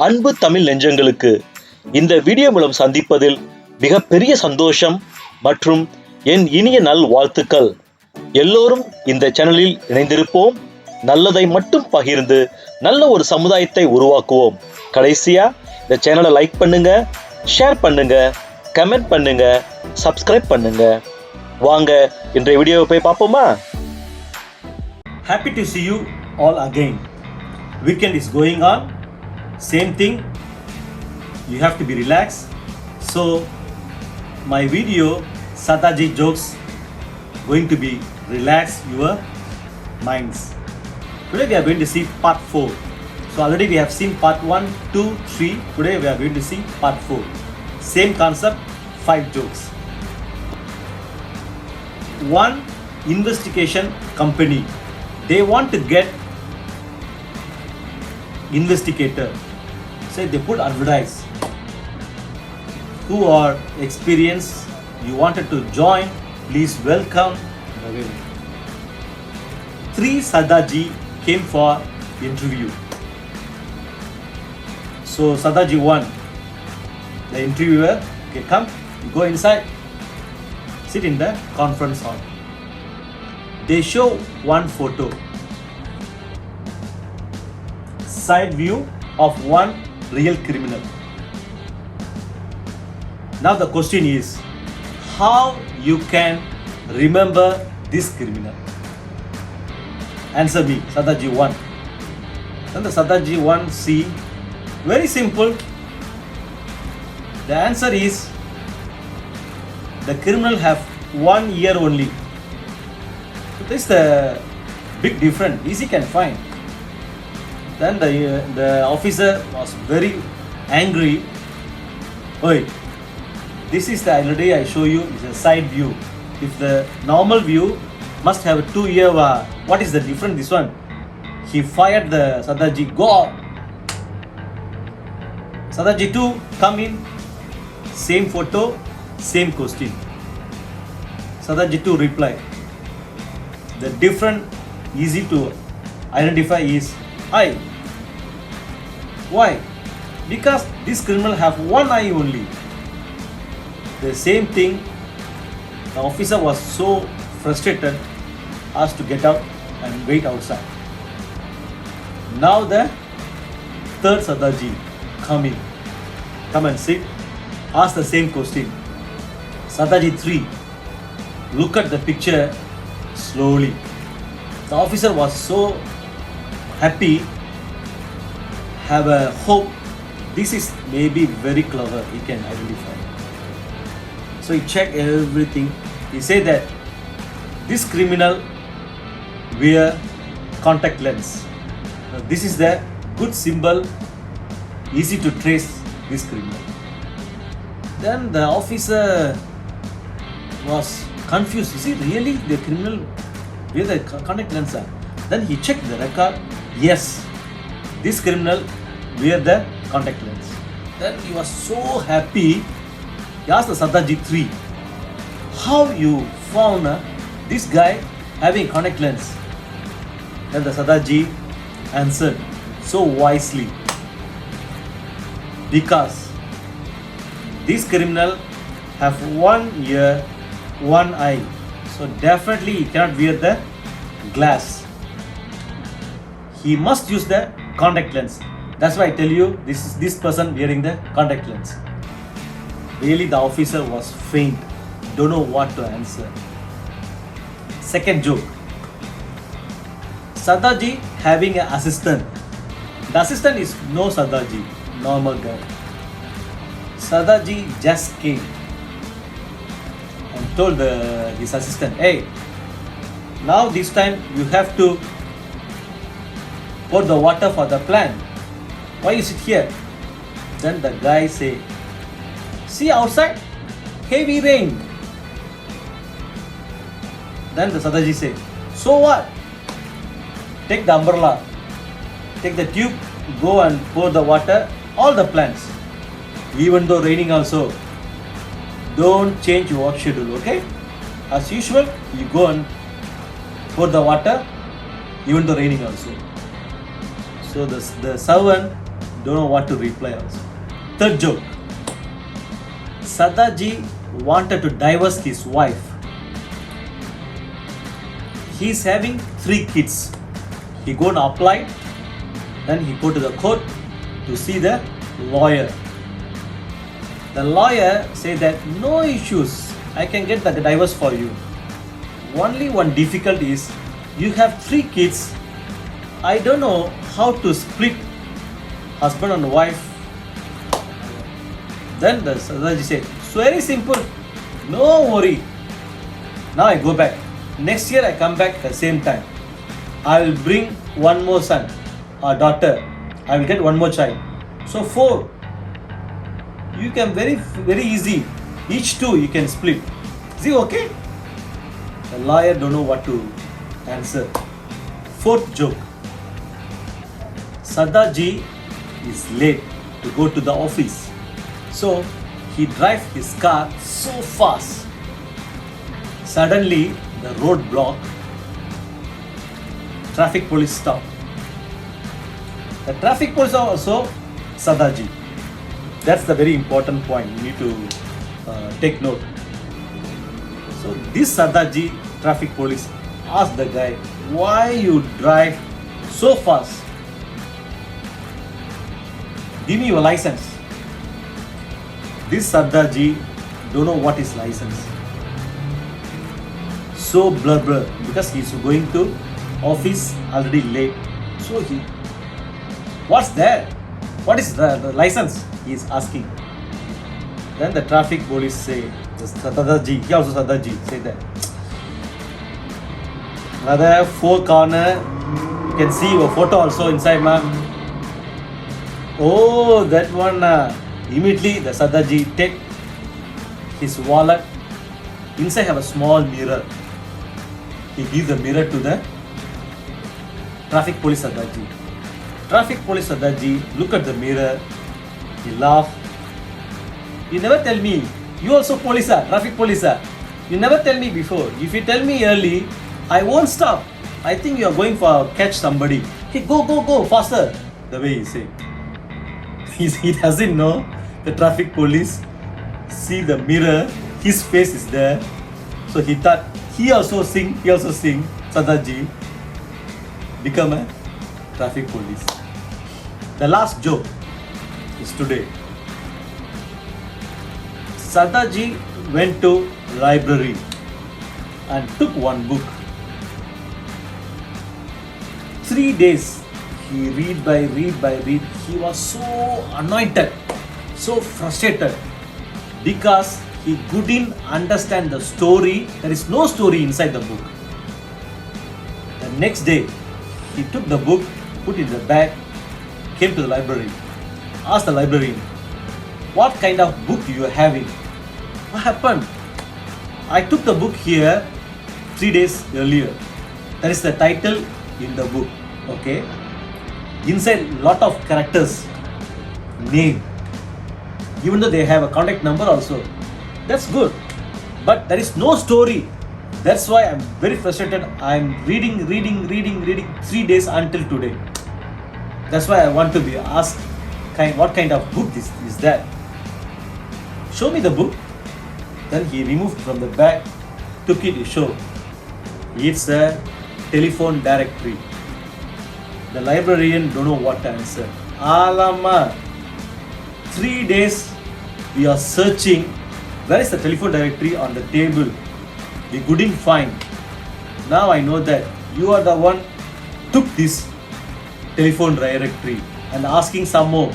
அன்பு தமிழ் நெஞ்சங்களுக்கு இந்த வீடியோ மூலம் சந்திப்பதில் மிகப்பெரிய சந்தோஷம் மற்றும் என் இனிய நல் வாழ்த்துக்கள். எல்லோரும் இந்த சேனலில் இணைந்திருப்போம். நல்லதை மட்டும் பகிர்ந்து நல்ல ஒரு சமுதாயத்தை உருவாக்குவோம். கடைசியா இந்த சேனலை லைக் பண்ணுங்க, ஷேர் பண்ணுங்க, கமெண்ட் பண்ணுங்க, சப்ஸ்கிரைப் பண்ணுங்க. வாங்க இன்றைய வீடியோவை போய் பார்ப்போமா? Happy to see you all again. Weekend is going on. Same thing. You have to be relaxed. So my video Sadaji jokes going to be relax your minds. Today we are going to see part 4. So already we have seen part 1, 2, 3. Today we are going to see part 4. Same concept, 5 jokes. One investigation company, they want to get investigator. Say they put advertise. Who are experienced? You wanted to join? Please welcome. 3 Sadaji came for interview. So Sadaji 1, the interviewer, okay, come, you go inside, sit in the conference hall. They show one photo, side view of one real criminal. Now the question is, how you can remember this criminal? Answer me, Sadaji 1. Then the Sadaji 1 see, very simple. The answer is, the criminal have 1 year only. So this is the big difference, easy can find. Then the officer was very angry. Oi, this is the already I show you is a side view. If the normal view must have a 2 year, what is the difference this one? He fired the Sadaji, go out. Sadaji 2 come in, same photo, same question. Sadaji 2 reply. The different easy to identify is eye. Why? Because this criminal have 1 eye only. The same thing, the officer was so frustrated, asked to get out and wait outside. Now the third Sadaji come in, come and sit, ask the same question. Sadaji 3, look at the picture slowly. The officer was so happy, have a hope, this is maybe very clever, he can identify. So he checked everything. He said that this criminal wear contact lens. Now this is the good symbol, easy to trace this criminal. Then the officer was confused. Is it really the criminal wear the contact lens? Then he checked the record. Yes, this criminal wear the contact lens. Then he was so happy. He asked the Sadaji 3, how you found this guy having contact lens? Then the Sadaji answered so wisely, because this criminal have 1 ear, 1 eye, so definitely he cannot wear the glass. He must use the contact lens. That's why I tell you, this is this person wearing the contact lens. Really the officer was faint, don't know what to answer. Second joke, Sadaji having an assistant. The assistant is no Sadaji, normal guy. Sadaji just came and told his assistant, hey, now this time you have to pour the water for the plant. Why you sit here? Then the guy say, see outside, heavy rain. Then the Sadaji say, so what? Take the umbrella, take the tube, go and pour the water, all the plants. Even though raining also, don't change your work schedule, okay? As usual, you go and pour the water, even though raining also. So the servant don't know what to reply also. Third joke. Sadaji wanted to divorce his wife. He's having 3 kids. He go and apply, then he go to the court to see the lawyer. The lawyer say that no issues, I can get the divorce for you. Only one difficulty is you have 3 kids. I don't know how to split husband and wife. Then the Sadaji said, it's very simple, no worry. Now I go back. Next year I come back at the same time. I will bring one more son or daughter. I will get one more child. So 4. You can very easy. Each 2 you can split. Is it okay? The lawyer don't know what to answer. 4th joke. Sadaji is late to go to the office. So he drives his car so fast. Suddenly the road block. Traffic police stop. The traffic police are also Sadaji. That's the very important point. You need to take note. So this Sadaji traffic police asked the guy, why you drive so fast? Give me your license. This Sadaji don't know what is license. So blur because he's going to office already late. So what's there? What is the license? He is asking. Then the traffic police say, the Sadaji, he also Sadaji, say that. Another 4 corner, you can see your photo also inside, ma. Oh, that one. Immediately the Sadaji take his wallet. Inside have a small mirror. He gives the mirror to the traffic police Sadaji. Traffic police Sadaji look at the mirror. He laugh. You never tell me. You also police, traffic police. You never tell me before. If you tell me early, I won't stop. I think you are going for catch somebody. Hey, go faster. The way he say. He doesn't know the traffic police see the mirror. His face is there. So he thought he also sing. Sadaji become a traffic police. The last joke is today. Sadaji went to library and took one book. 3 days he read by read. He was so annoyed, so frustrated because he couldn't understand the story. There is no story inside the book. The next day he took the book, put it in the bag, came to the library, asked the librarian, what kind of book you are having? What happened? I took the book here 3 days earlier. That is the title in the book. Okay. Inside lot of characters, name. Even though they have a contact number also. That's good. But there is no story. That's why I'm very frustrated. I'm reading 3 days until today. That's why I want to be asked what kind of book this is that. Show me the book. Then he removed from the bag, took it to show. It's a telephone directory. The librarian don't know what to answer. Alama, 3 days we are searching. Where is the telephone directory on the table? We couldn't find. Now I know that you are the one took this telephone directory and asking some more.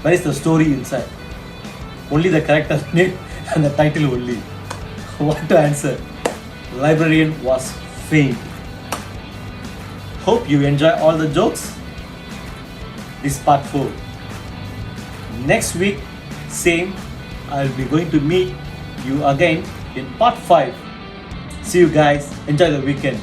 Where is the story inside? Only the character name and the title only. What to answer? Librarian was faint. Hope you enjoy all the jokes. This part 4. Next week, same. I'll be going to meet you again in part 5. See you guys. Enjoy the weekend.